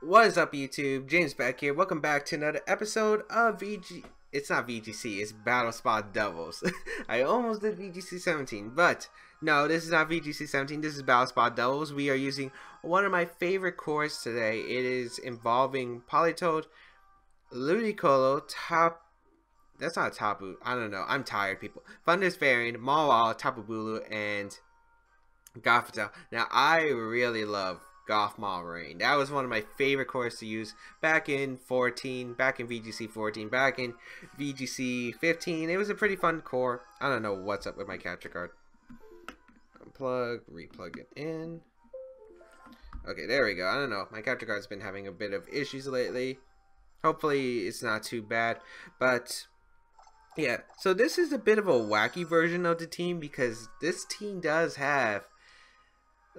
What is up, YouTube? James Baek here. Welcome back to another episode of VG. It's not VGC, it's Battle Spot Devils. I almost did VGC 17, but no, this is not VGC 17. This is Battle Spot Devils. We are using one of my favorite cores today. It is involving Polytoad, Ludicolo, Top. That's not Tapu. I don't know. I'm tired, people. Thunder's Variant, Mawile, Tapu Bulu, and Gothmaw. Now, I really love Gothmaw Rain. That was one of my favorite cores to use back in 14, back in VGC 14, back in VGC 15. It was a pretty fun core. I don't know what's up with my capture card. Unplug, replug it in. Okay, there we go. I don't know. My capture card's been having a bit of issues lately. Hopefully, it's not too bad. But yeah, so this is a bit of a wacky version of the team because this team does have.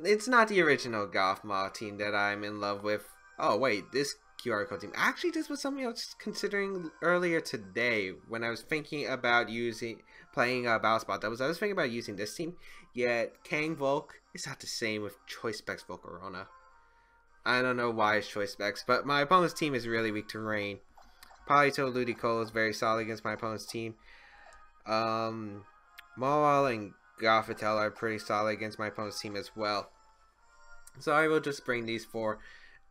It's not the original Gothmaw team that I'm in love with. Oh wait, this QR code team. Actually, this was something I was considering earlier today when I was thinking about playing Battle Spot. I was thinking about using this team. Yet Kang Volk is not the same with Choice Specs Volcarona. I don't know why it's Choice Specs, but my opponent's team is really weak to rain. Polito Ludicolo is very solid against my opponent's team. Mawile and Gothmaw are pretty solid against my opponent's team as well. So I will just bring these four,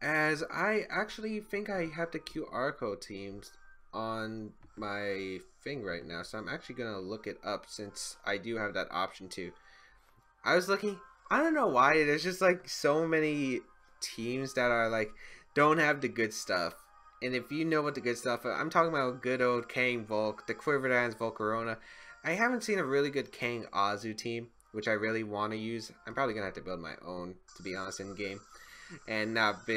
as I actually think I have the QR code teams on my thing right now. So I'm actually going to look it up since I do have that option too. I was looking, I don't know why, there's just like so many teams that are like, don't have the good stuff. And if you know what the good stuff is, I'm talking about good old Kang Volk, the Quiver Volcarona. I haven't seen a really good Kang Azu team, which I really want to use. I'm probably going to have to build my own, to be honest, in game. And not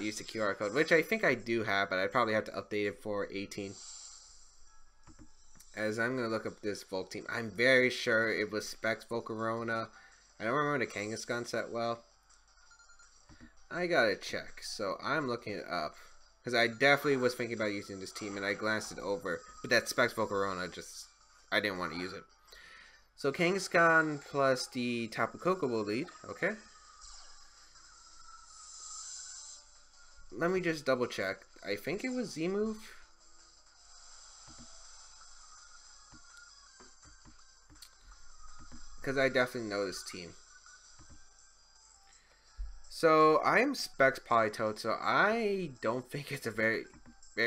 use the QR code, which I think I do have, but I'd probably have to update it for 18. As I'm going to look up this Volk team. I'm very sure it was Specs Volcarona. I don't remember the Kangaskhan set well. I gotta check. So I'm looking it up. Because I definitely was thinking about using this team, and I glanced it over. But that Specs Volcarona, I didn't want to use it. So Kangaskhan plus the Tapu Koko will lead. Okay. Let me just double check. I think it was Z-move. Because I definitely know this team. So I am Specs Polytoad, so I don't think it's a very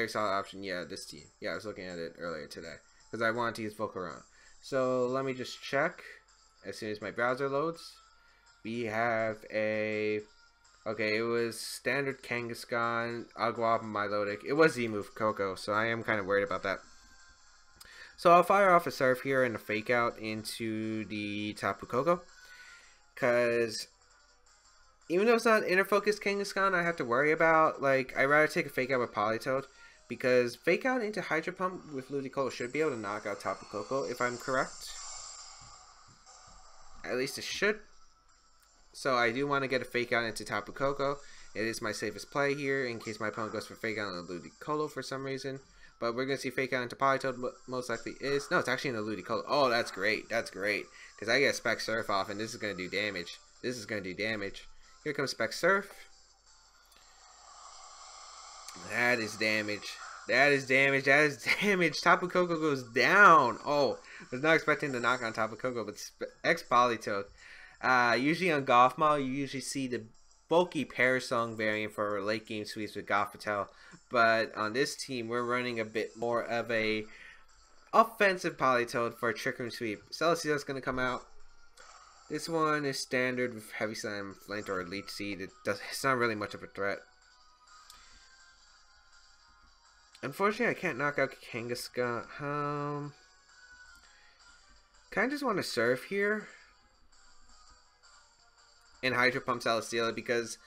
solid option. Yeah, this team. Yeah, I was looking at it earlier today. Because I wanted to use Volcarona. So let me just check as soon as my browser loads. We have a... Okay, it was standard Kangaskhan, Agua, Milotic. It was Z-move Coco, so I am kind of worried about that. So I'll fire off a Surf here and a Fake Out into the Tapu Koko. Because even though it's not Inner Focus Kangaskhan, I have to worry about, like, I'd rather take a Fake Out with Polytoad. Because Fake Out into Hydro Pump with Ludicolo should be able to knock out Tapu Koko, if I'm correct. At least it should. So I do want to get a Fake Out into Tapu Koko. It is my safest play here, in case my opponent goes for Fake Out on the Ludicolo for some reason. But we're going to see Fake Out into Polytoad, most likely is. No, it's actually in the Ludicolo. Oh, that's great. That's great. Because I get Spec Surf off, and this is going to do damage. This is going to do damage. Here comes Spec Surf. That is damage. That is damage. That is damage. Tapu Koko goes down. Oh, I was not expecting to knock on Tapu Koko, but X Polytoad. Usually on Gothmaw, you usually see the bulky Parasong variant for late game sweeps with Gothmaw. But on this team, we're running a bit more of a offensive Polytoad for a Trick Room sweep. Celesteela's going to come out. This one is standard with Heavy Slam, Flint, or Leech Seed. It's not really much of a threat. Unfortunately, I can't knock out Kangaskhan. Kind of just want to Surf here and Hydro Pump Celesteela, because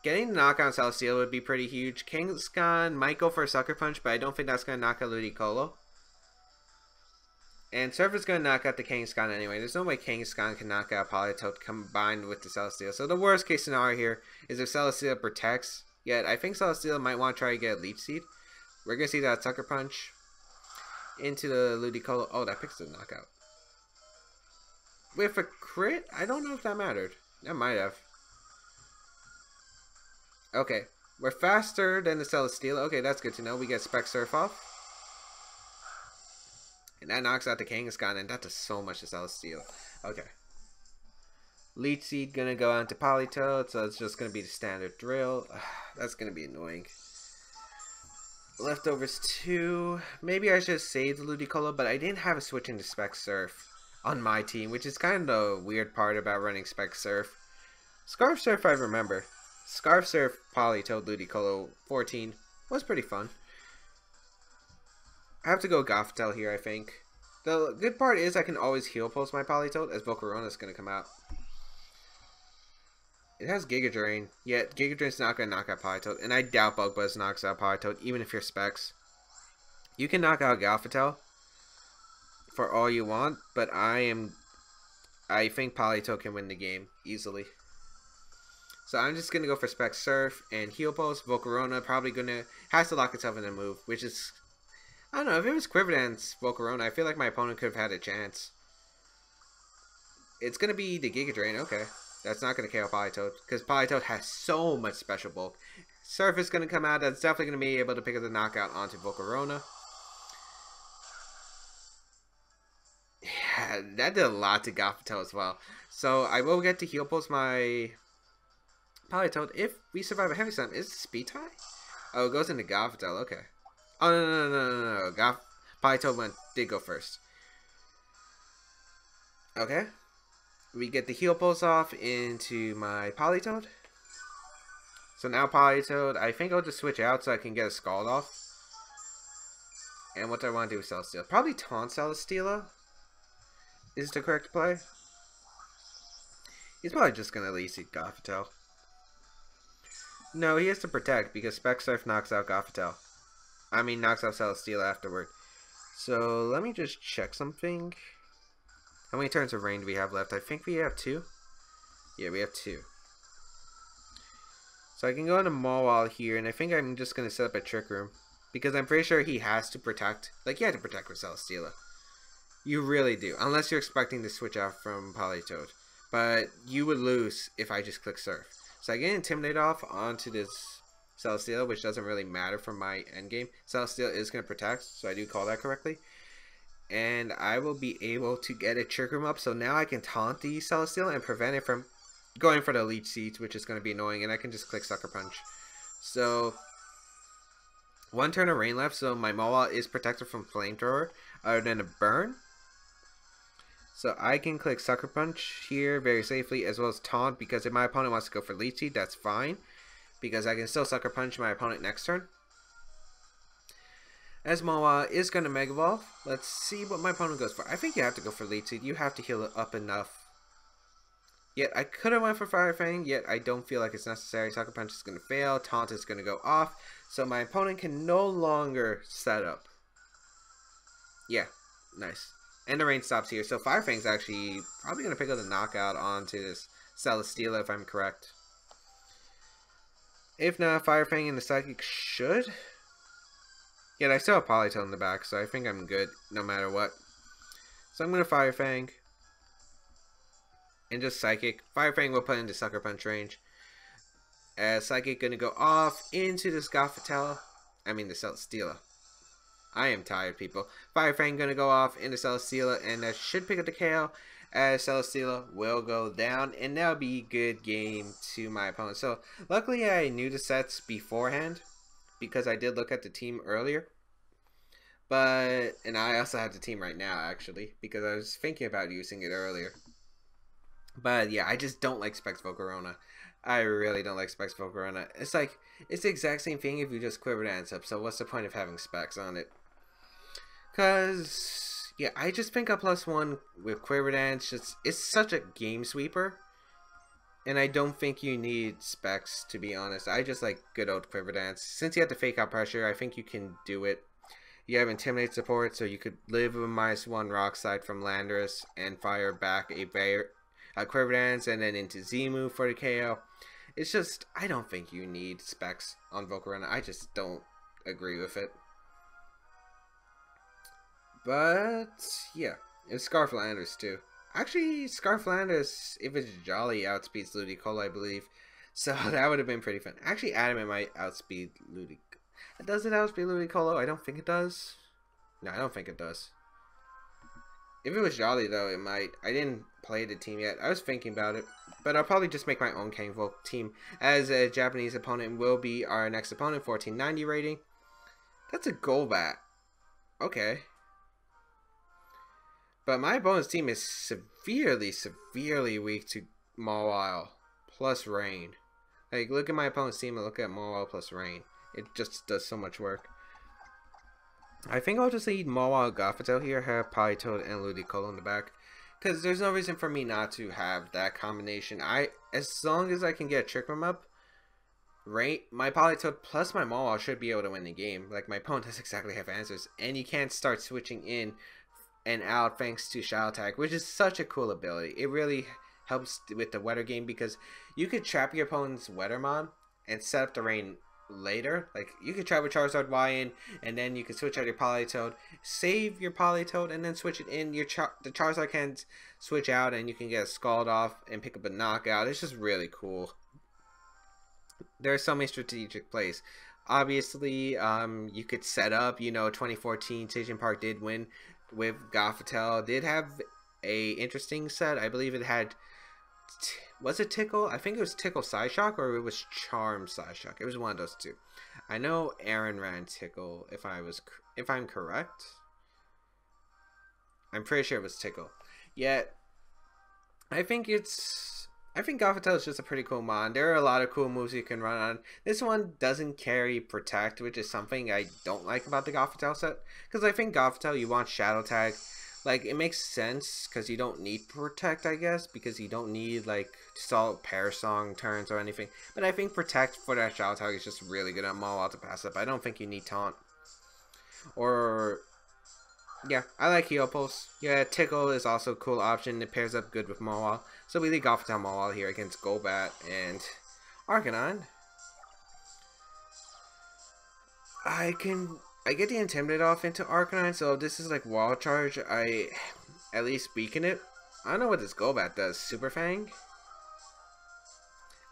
getting the knockout Celesteela would be pretty huge. Kangaskhan might go for a Sucker Punch, but I don't think that's going to knock out Ludicolo. And Surf is going to knock out the Kangaskhan anyway. There's no way Kangaskhan can knock out Polytoad combined with the Celesteela. So the worst case scenario here is if Celesteela protects. Yet I think Celesteela might want to try to get a Leech Seed. We're going to see that Sucker Punch into the Ludicolo. Oh, that picks the knockout. With a crit? I don't know if that mattered. That might have. Okay, we're faster than the Celesteela. Okay, that's good to know. We get Spec Surf off. And that knocks out the Kangaskhan, and that does so much to Celesteela. Okay. Leech Seed gonna go on to Politoed, so it's just gonna be the standard drill. That's gonna be annoying. Leftovers 2. Maybe I should have saved Ludicolo, but I didn't have a switch into Spec Surf on my team, which is kind of the weird part about running Spec Surf. Scarf Surf, I remember. Scarf Surf, Politoed, Ludicolo 14 was pretty fun. I have to go Gothmaw here, I think. The good part is I can always heal pulse my Politoed as Volcarona is going to come out. It has Giga Drain, yet Giga Drain's not going to knock out Politoed, and I doubt Bug Buzz knocks out Politoed, even if you're Specs. You can knock out Gothmaw for all you want, but I think Politoed can win the game easily. So I'm just going to go for Spec Surf and Heal Pulse. Volcarona probably has to lock itself in a move, which is, I don't know, if it was Quiver Dance Volcarona, I feel like my opponent could have had a chance. It's going to be the Giga Drain, okay. That's not going to KO Politoed, because Politoed has so much special bulk. Surf is going to come out, that's definitely going to be able to pick up the knockout onto Volcarona. Yeah, that did a lot to Gothmaw as well. So I will get to Heal Pulse my Politoed if we survive a Heavy Slam. Is it Speed Tie? Oh, it goes into Gothmaw, okay. Oh, no. Politoed did go first. Okay. We get the Heal Pulse off into my Politoed. So now Politoed, I think I'll just switch out so I can get a Scald off. And what do I want to do with Celesteela? Probably Taunt Celesteela is the correct play. He's probably just going to Leech Seed Gothmaw. No, he has to Protect because Spec Surf knocks out Gothmaw. I mean, knocks out Celesteela afterward. So, let me just check something. How many turns of rain do we have left? I think we have 2. Yeah, we have 2. So I can go into Mawile here, and I think I'm just going to set up a Trick Room. Because I'm pretty sure he has to protect. Like, you have to protect with Celesteela. You really do. Unless you're expecting to switch out from Politoed. But you would lose if I just click Surf. So I get Intimidate off onto this Celesteela, which doesn't really matter for my endgame. Celesteela is going to protect, so I do call that correctly. And I will be able to get a Trick Room up, so now I can taunt the Celesteela and prevent it from going for the Leech Seeds, which is going to be annoying, and I can just click Sucker Punch. So, 1 turn of rain left, so my Mawile is protected from Flamethrower, other than a burn. So I can click Sucker Punch here very safely, as well as Taunt, because if my opponent wants to go for Leech Seed, that's fine, because I can still Sucker Punch my opponent next turn. As Mawile is going to Mega Evolve, let's see what my opponent goes for. I think you have to go for Leech Seed. You have to heal it up enough. Yet I could have went for Fire Fang, yet I don't feel like it's necessary. Sucker Punch is going to fail. Taunt is going to go off. So my opponent can no longer set up. Yeah, nice. And the rain stops here. So Fire Fang's actually probably going to pick up the knockout onto this Celesteela if I'm correct. If not, Fire Fang and the Psychic should. Yet I still have Politoed in the back, so I think I'm good no matter what. So I'm going to Fire Fang. And just Psychic. Fire Fang will put into Sucker Punch range. As Psychic going to go off into this Gothmaw. I mean the Celesteela. I am tired, people. Fire Fang going to go off into Celesteela, and that should pick up the KO. As Celesteela will go down, and that'll be a good game to my opponent. So luckily I knew the sets beforehand, because I did look at the team earlier. And I also have the team right now, actually, because I was thinking about using it earlier. But yeah, I just don't like Specs Volcarona. I really don't like Specs Volcarona. It's like, it's the exact same thing if you just Quiver Dance up, so what's the point of having Specs on it? Because, yeah, I just think a +1 with Quiver Dance, it's such a game sweeper. And I don't think you need Specs, to be honest. I just like good old Quiver Dance. Since you have to fake out pressure, I think you can do it. You have Intimidate support, so you could live with a -1 Rock Slide from Landorus and fire back a Quiver Dance and then into Z-move for the KO. It's just, I don't think you need Specs on Volcarona. I just don't agree with it. But, yeah. It's Scarf Landorus, too. Actually, Scarf Landorus, if it's Jolly, outspeeds Ludicolo, I believe. So that would have been pretty fun. Actually, Adamant might outspeed Ludicolo. Does it outspeed Ludicolo? I don't think it does. No, I don't think it does. If it was Jolly, though, it might. I didn't play the team yet. I was thinking about it. But I'll probably just make my own Kangvol team, as a Japanese opponent will be our next opponent, 1490 rating. That's a Golbat. Okay. But my opponent's team is severely weak to Mawile plus Rain. Like, look at my opponent's team and look at Mawile plus Rain. It just does so much work. I think I'll just lead Mawile Gothmaw here, have Politoed and Ludicolo in the back. Because there's no reason for me not to have that combination. As long as I can get Trick Room up, my Politoed plus my Mawile should be able to win the game. Like, my opponent doesn't exactly have answers. And you can't start switching in and out thanks to Shadow Tag, which is such a cool ability. It really helps with the weather game because you could trap your opponent's Weathermon and set up the rain later. Like, you could trap a Charizard Y in, and then you can switch out your Politoed, save your Politoed, and then switch it in. The Charizard can switch out, and you can get a Scald off and pick up a knockout. It's just really cool. There are so many strategic plays. Obviously, you could set up, 2014 Station Park did win with Gothmaw. Did have a interesting set. I believe it had, was it Tickle? I think it was Tickle Psyshock, or it was Charm Psyshock. It was one of those two. I know Aaron ran Tickle, if I'm correct. I'm pretty sure it was Tickle. Yet, I think Gothmaw is just a pretty cool mon. There are a lot of cool moves you can run on. This one doesn't carry Protect, which is something I don't like about the Gothmaw set. Because I think Gothmaw, you want Shadow Tag. Like, it makes sense because you don't need Protect, I guess. Because you don't need, like, solid Parasong turns or anything. But I think Protect for that Shadow Tag is just really good on Mawile to pass up. I don't think you need Taunt. Or, yeah, I like Heal Pulse. Yeah, Tickle is also a cool option. It pairs up good with Mawile. So we lead Gothmaw Mawile here against Golbat and Arcanine. I get the Intimidate off into Arcanine, so if this is like Wall Charge, I at least weaken it. I don't know what this Golbat does. Super Fang?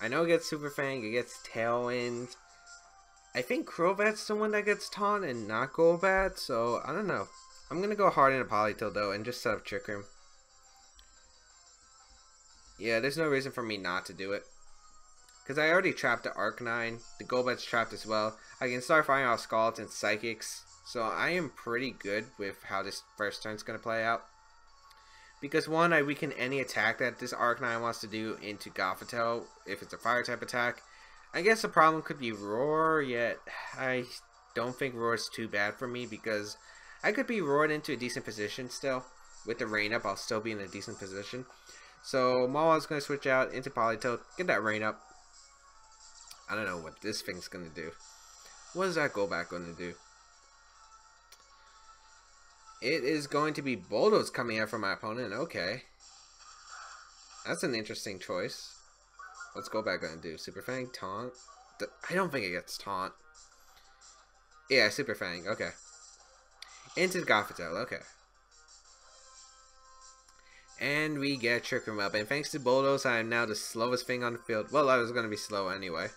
I know it gets Super Fang, it gets Tailwind. I think Crobat's the one that gets Taunt and not Golbat, so I don't know. I'm gonna go hard into Politoed though and just set up Trick Room. Yeah, there's no reason for me not to do it. Because I already trapped the Arcanine. The Golbat's trapped as well. I can start firing off Scalds and Psychics. So I am pretty good with how this first turn's going to play out. Because one, I weaken any attack that this Arcanine wants to do into Gothmaw if it's a fire type attack. I guess the problem could be Roar, yet I don't think Roar is too bad for me because I could be roared into a decent position still. With the rain up, I'll still be in a decent position. So Mawile's going to switch out into Politoed, get that rain up. I don't know what this thing's going to do. What is that Golbat going to do? It is going to be Bulldoze coming out from my opponent. Okay. That's an interesting choice. What's Golbat going to do? Super Fang? Taunt? I don't think it gets Taunt. Yeah, Super Fang. Okay. Into Gothmaw. Okay. And we get Trick Room up. And thanks to Bulldoze, I am now the slowest thing on the field. Well, I was going to be slow anyway.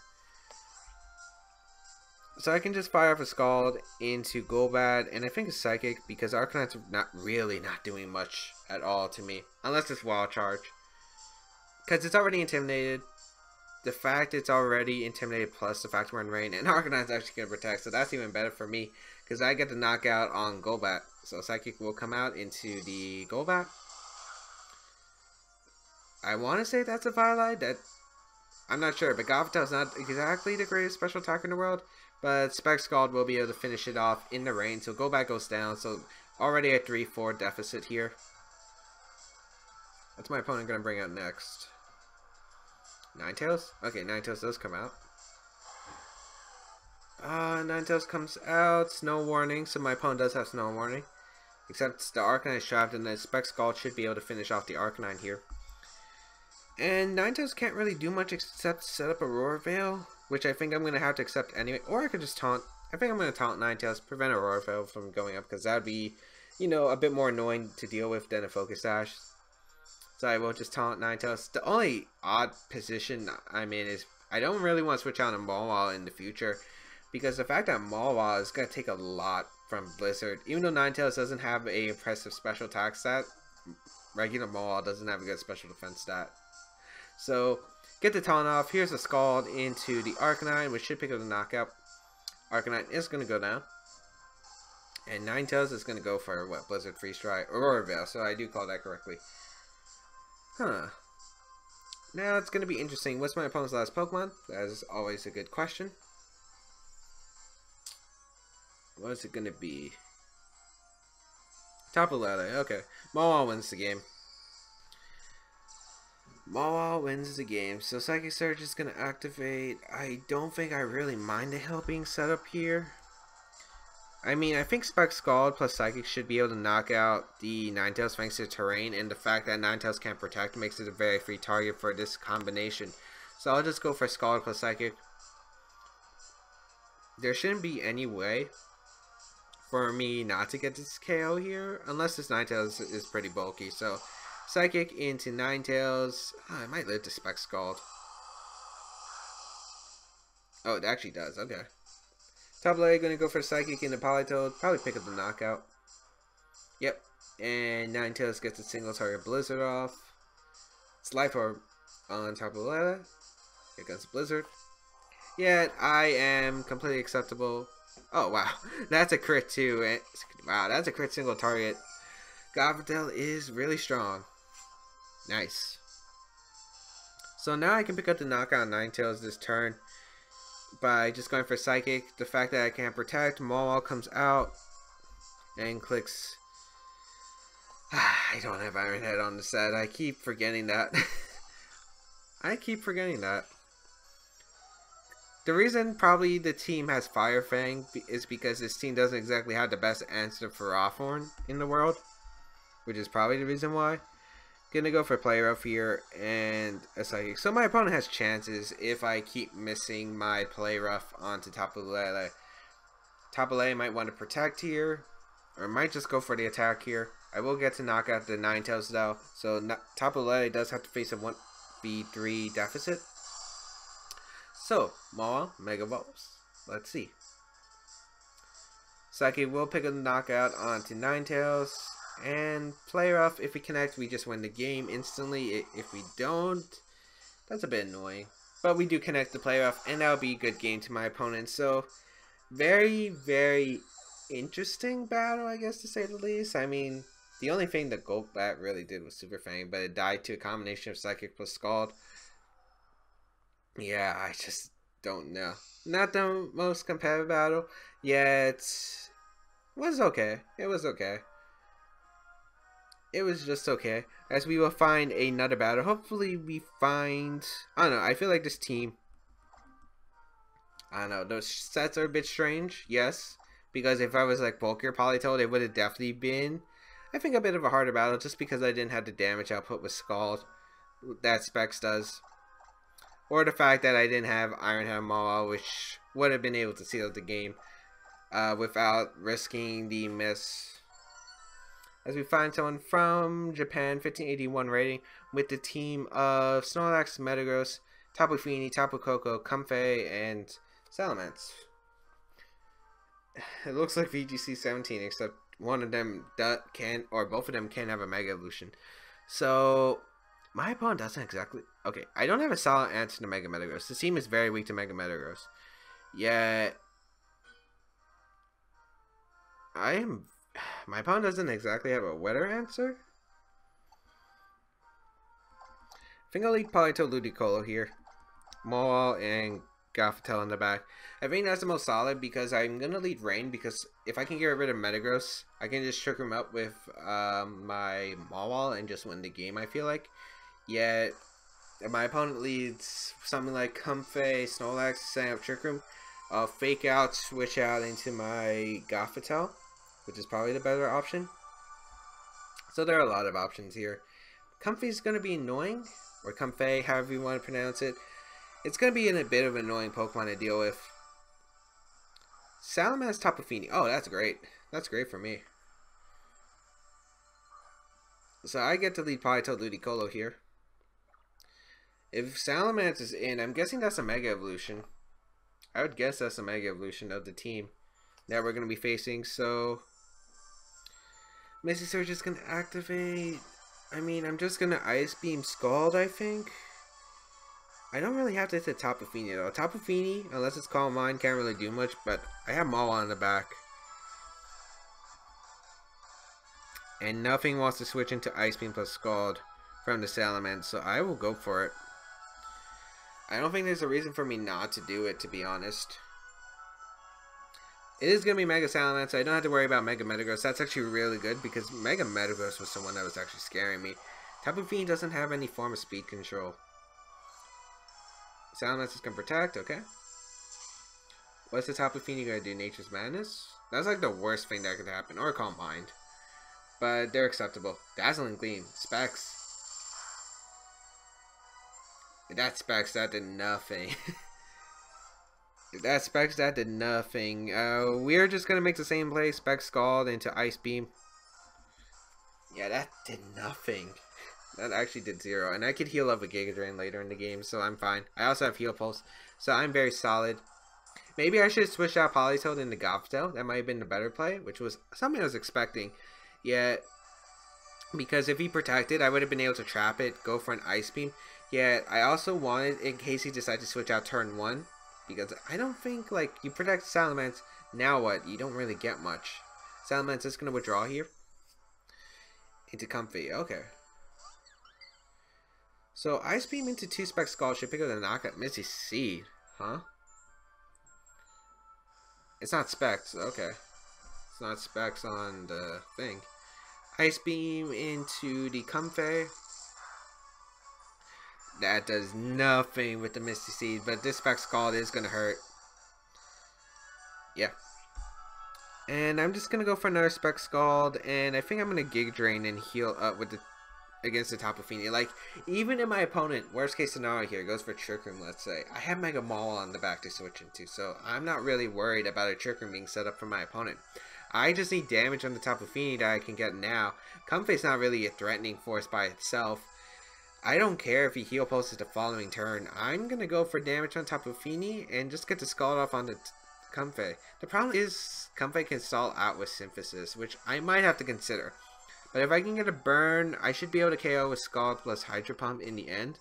So I can just fire off a Scald into Golbat, and I think a Psychic, because Arcanine's not doing much at all to me. Unless it's Wild Charge. Because it's already intimidated. The fact it's already intimidated plus the fact we're in rain, and Arcanine's actually going to protect, so that's even better for me. Because I get the knockout on Golbat. So Psychic will come out into the Golbat. I want to say that's a Violite. I'm not sure, but Gothmaw is not exactly the greatest special attacker in the world. But Spec Scald will be able to finish it off in the rain. So Golbat goes down. So already a 3-4 deficit here. What's my opponent going to bring out next? Ninetales? Okay, Ninetales does come out. Ninetales comes out. Snow Warning. So my opponent does have Snow Warning. Except the Arcanine is trapped, and the Spec Scald should be able to finish off the Arcanine here. And Ninetales can't really do much except set up a Roar Veil, which I think I'm going to have to accept anyway. Or I could just taunt. I think I'm going to taunt Ninetales, prevent a Roar Veil from going up, because that would be, a bit more annoying to deal with than a Focus Sash. So I will just taunt Ninetales. The only odd position I'm in is I don't really want to switch out on Mawa in the future, because the fact that Mawa is going to take a lot from Blizzard, even though Ninetales doesn't have a impressive special attack stat, regular Mawa doesn't have a good special defense stat. So, get the taunt off. Here's a Scald into the Arcanine, which should pick up the knockout. Arcanine is going to go down. And Ninetales is going to go for, what, Blizzard Freeze Strike? Aurora Veil, so I do call that correctly. Huh. Now it's going to be interesting. What's my opponent's last Pokemon? That is always a good question. What is it going to be? Top of the ladder. Okay. Mawa wins the game. Mawa wins the game. So Psychic Surge is going to activate. I don't think I really mind the hill being set up here. I mean, I think Spec Scald plus Psychic should be able to knock out the Ninetales thanks to terrain, and the fact that Ninetales can't protect makes it a very free target for this combination. So I'll just go for Scald plus Psychic. There shouldn't be any way for me not to get this KO here, unless this Ninetales is pretty bulky. So Psychic into Ninetales. Oh, I might live to Spec Scald. Oh, it actually does. Okay. Top layer going to go for Psychic into Politoed. Probably pick up the knockout. Yep. And Ninetales gets a single target Blizzard off. It's Life Orb on top of the ladder. Here comes Blizzard. Yet I am completely acceptable. Oh wow, that's a crit too. And wow, that's a crit single target. Gothmaw is really strong. Nice. So now I can pick up the knockout on Ninetales this turn by just going for Psychic. The fact that I can't protect, Maul comes out and clicks. I don't have Iron Head on the set. I keep forgetting that. I keep forgetting that. The reason probably the team has Fire Fang is because this team doesn't exactly have the best answer for Offhorn in the world, which is probably the reason why. Gonna go for Play Rough here and a Psychic. So my opponent has chances if I keep missing my Play Rough onto Tapu Lele. Tapu Lele might want to protect here, or might just go for the attack here. I will get to knock out the Ninetales though, so Tapu Lele does have to face a 1v3 deficit. So, Mawa, Mega Evolves. Let's see. Psychic will pick a knockout onto Ninetales. And Play Rough, if we connect, we just win the game instantly. If we don't, that's a bit annoying. But we do connect the Play Rough, and that'll be a good game to my opponent. So, very, very interesting battle, I guess, to say the least. I mean, the only thing that Golbat really did was Super Fang, but it died to a combination of Psychic plus Scald. Yeah, I just don't know. Not the most competitive battle, yet it was okay. It was okay. It was just okay. As we will find another battle. Hopefully we find... I don't know. I feel like this team... I don't know. Those sets are a bit strange. Yes. Because if I was like bulkier Politoed, it would have definitely been... I think a bit of a harder battle. Just because I didn't have the damage output with Scald. That Specs does. Or the fact that I didn't have Iron Head Mawa, which would have been able to seal the game. Without risking the miss. As we find someone from Japan, 1581 rating, with the team of Snorlax, Metagross, Tapu Fini, Tapu Koko, Comfey, and Salamence. It looks like VGC 17, except one of them can, or both of them can have a Mega Evolution. So, my opponent doesn't exactly... Okay, I don't have a solid answer to Mega Metagross. This team is very weak to Mega Metagross. Yet, my opponent doesn't exactly have a wetter answer. I think I'll lead Politoed Ludicolo here. Maul and Gothmaw in the back. I think that's the most solid because I'm going to lead Rain because if I can get rid of Metagross, I can just trick him up with my Maul and just win the game, I feel like. Yet, if my opponent leads something like Comfey, Snorlax, setting up Trick Room, I'll fake out, switch out into my Gothmaw, which is probably the better option. So there are a lot of options here. Comfey's going to be annoying, or Comfey, however you want to pronounce it. It's going to be a bit of an annoying Pokemon to deal with. Salamence Tapu Fini. Oh, that's great. That's great for me. So I get to lead Politoed Ludicolo here. If Salamence is in, I'm guessing that's a Mega Evolution. I would guess that's a Mega Evolution of the team that we're going to be facing. So, Misty Surge is going to activate. I mean, I'm just going to Ice Beam Scald, I think. I don't really have to hit the Tapu Fini though. Tapu Fini, unless it's Calm Mind, can't really do much, but I have Maul on the back. And nothing wants to switch into Ice Beam plus Scald from the Salamence, so I will go for it. I don't think there's a reason for me not to do it, to be honest. It is going to be Mega Salamence, so I don't have to worry about Mega Metagross. That's actually really good, because Mega Metagross was the one that was actually scaring me. Tapu Fini doesn't have any form of speed control. Salamence is going to protect, okay. What's the Tapu Fini going to do? Nature's Madness? That's like the worst thing that could happen. Or Calm Mind. But they're acceptable. Dazzling Gleam. Specs. That Specs, that did nothing. That Specs, that did nothing. We're just going to make the same play. Specs Scald into Ice Beam. Yeah, that did nothing. That actually did 0. And I could heal up with Giga Drain later in the game, so I'm fine. I also have Heal Pulse, so I'm very solid. Maybe I should have switched out Politoed into Gothmaw. That might have been the better play, which was something I was expecting. Yet, because if he protected, I would have been able to trap it, go for an Ice Beam. Yet, I also wanted, in case he decided to switch out turn 1, because I don't think, like, you protect Salamence, now what? You don't really get much. Salamence is going to withdraw here. Into Comfy, okay. So, Ice Beam into 2 Spec Skull should pick up the knockout. Misty Seed, huh? It's not Specs, okay. It's not Specs on the thing. Ice Beam into the Comfey. That does nothing with the Misty Seed, but this Spec Scald is going to hurt. Yeah. And I'm just going to go for another Spec Scald, and I think I'm going to Giga Drain and heal up with the against the Tapu Fini. Like, even if my opponent, worst case scenario here, goes for Trick Room, let's say, I have Mega Maul on the back to switch into, so I'm not really worried about a Trick Room being set up for my opponent. I just need damage on the Tapu Fini that I can get now. Comfey's not really a threatening force by itself. I don't care if he heal pulses the following turn. I'm going to go for damage on Tapu Fini and just get the Scald off on the Comfey. The problem is Comfey can stall out with Synthesis, which I might have to consider. But if I can get a burn, I should be able to KO with Scald plus Hydro Pump in the end.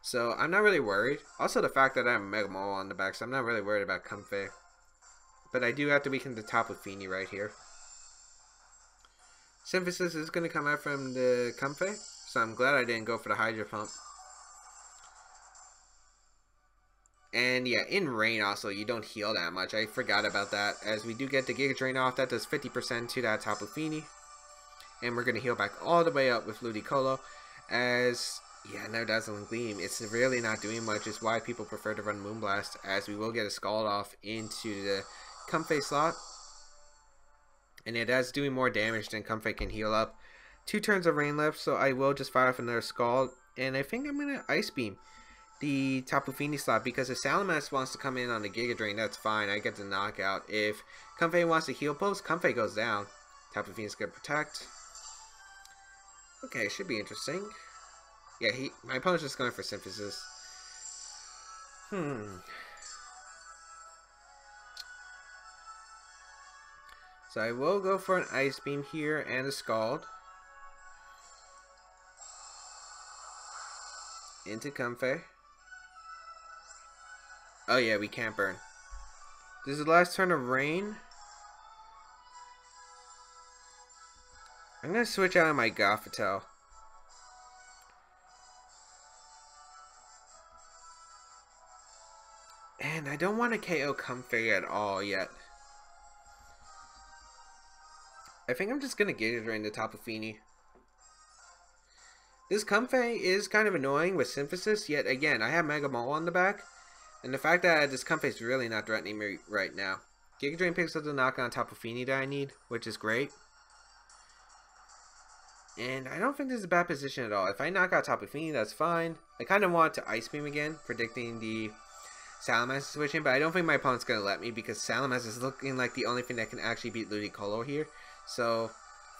So I'm not really worried. Also the fact that I have Mega Maul on the back, so I'm not really worried about Comfey. But I do have to weaken the Tapu Fini right here. Synthesis is going to come out from the Comfey, so I'm glad I didn't go for the Hydro Pump. And yeah, in Rain also, you don't heal that much. I forgot about that. As we do get the Giga Drain off, that does 50% to that Tapu Fini. And we're going to heal back all the way up with Ludicolo. As, yeah, no Dazzling Gleam. It's really not doing much. It's why people prefer to run Moonblast. As we will get a Scald off into the Comfey slot. And it is doing more damage than Comfey can heal up. 2 turns of Rain left, so I will just fire off another Scald. And I think I'm going to Ice Beam the Tapu Fini slot, because if Salamence wants to come in on the Giga Drain, that's fine. I get the knockout. If Comfey wants to heal post, Comfey goes down. Tapu Fini's going to protect. Okay, should be interesting. Yeah, my opponent's just going for Synthesis. So I will go for an Ice Beam here and a Scald. Into Comfey. Oh yeah, we can't burn. This is the last turn of Rain. I'm going to switch out of my Gothmaw. And I don't want to KO Comfey at all yet. I think I'm just going to Giga Drain the Tapu Fini. This Comfey is kind of annoying with Synthesis, yet again, I have Mega Maul on the back. And the fact that this Comfey is really not threatening me right now. Giga Drain picks up the knockout on Tapu Fini that I need, which is great. And I don't think this is a bad position at all. If I knock out Tapu Fini, that's fine. I kind of want to Ice Beam again, predicting the Salamence switching, but I don't think my opponent's going to let me, because Salamence is looking like the only thing that can actually beat Ludicolo here. So,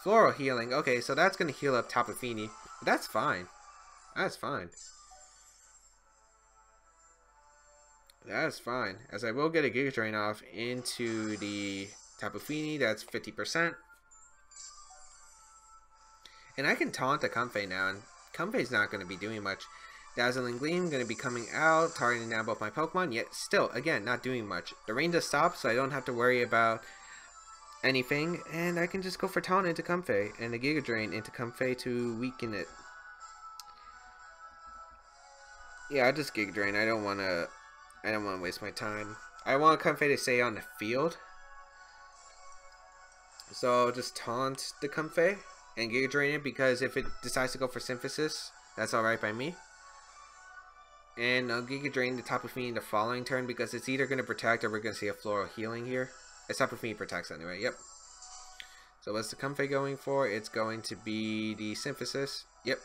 Floral Healing. Okay, so that's going to heal up Tapu Fini. But that's fine. That's fine. That's fine, as I will get a Giga Drain off into the Tapu Fini. That's 50%. And I can taunt the Comfey now, and Comfey's not going to be doing much. Dazzling Gleam going to be coming out, targeting down both my Pokemon, yet still, again, not doing much. The rain does stop, so I don't have to worry about anything, and I can just go for Taunt into Comfey, and a Giga Drain into Comfey to weaken it. Yeah, I just Giga Drain. I don't want to waste my time. I want Comfey to stay on the field, so I'll just taunt the Comfey and Giga Drain it, because if it decides to go for Synthesis, that's alright by me. And I'll Giga Drain the Tapu Fini the following turn, because it's either going to protect or we're going to see a Floral Healing here. It's Tapu Fini protects anyway, yep. So what's the Comfey going for? It's going to be the Synthesis, yep.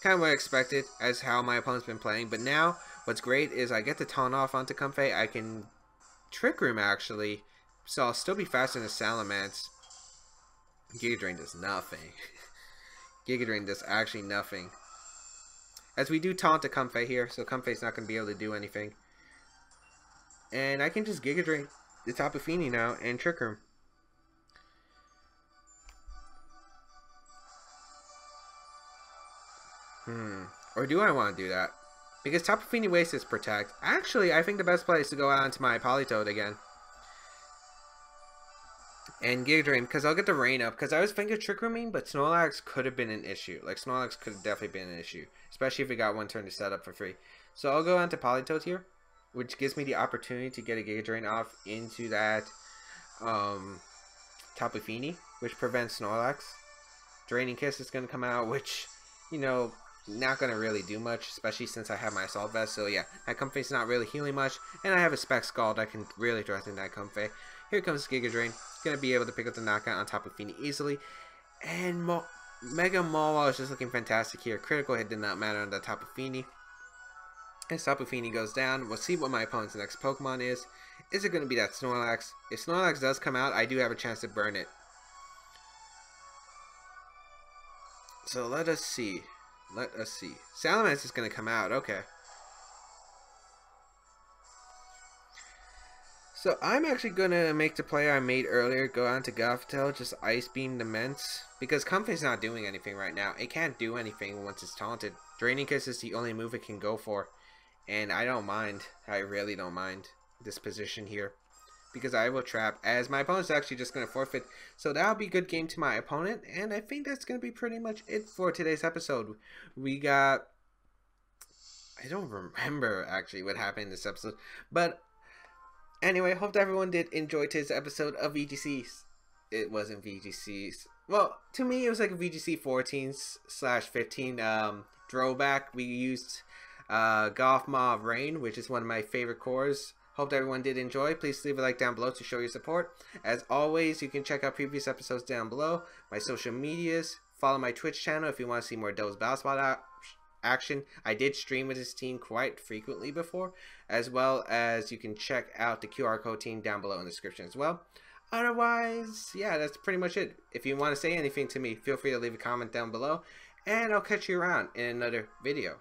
Kind of what I expected as how my opponent's been playing, but now what's great is I get the taunt off onto Comfey. I can Trick Room actually, so I'll still be faster than Salamence. Giga Drain does nothing. Giga Drain does actually nothing. As we do taunt the Comfey here, so Comfey's not going to be able to do anything. And I can just Giga Drain the Tapu Fini now and Trick Room. Or do I want to do that? Because Tapu Fini wastes its Protect. Actually, I think the best play is to go out into my Politoed again. And Giga Drain, because I'll get the rain up. Because I was thinking Trick Rooming, but Snorlax could have been an issue. Like, Snorlax could have definitely been an issue. Especially if we got one turn to set up for free. So I'll go on to Politoed here, which gives me the opportunity to get a Giga Drain off into that Tapu Fini, which prevents Snorlax. Draining Kiss is going to come out, which, you know, not going to really do much, especially since I have my Assault Vest. So yeah, that Comfey's not really healing much, and I have a Spec Scald that can really threaten that Comfey. Here comes Giga Drain. Going to be able to pick up the knockout on Tapu Fini easily. And Mega Mawile is just looking fantastic here. Critical hit did not matter on the Tapu Fini. As Tapu Fini goes down, we'll see what my opponent's next Pokemon is. Is it going to be that Snorlax? If Snorlax does come out, I do have a chance to burn it. So let us see. Let us see. Salamence is going to come out. Okay. So I'm actually going to make the play I made earlier, go on to Gothmaw, just Ice Beam the Mence. Because Comfey's not doing anything right now. It can't do anything once it's taunted. Draining Kiss is the only move it can go for. And I don't mind. I really don't mind this position here. Because I will trap, as my opponent's actually just going to forfeit. So that'll be a good game to my opponent. And I think that's going to be pretty much it for today's episode. We got... I don't remember actually what happened in this episode. But anyway, hope everyone did enjoy today's episode of VGCs. It wasn't VGCs. Well, to me it was like a VGC 14/15 throwback. We used Gothmaw Rain, which is one of my favorite cores. Hope everyone did enjoy. Please leave a like down below to show your support. As always, you can check out previous episodes down below. My social medias. Follow my Twitch channel if you want to see more Devil's Battle Spot action. I did stream with this team quite frequently before. As well as you can check out the QR code team down below in the description as well. Otherwise, yeah, that's pretty much it. If you want to say anything to me, feel free to leave a comment down below. And I'll catch you around in another video.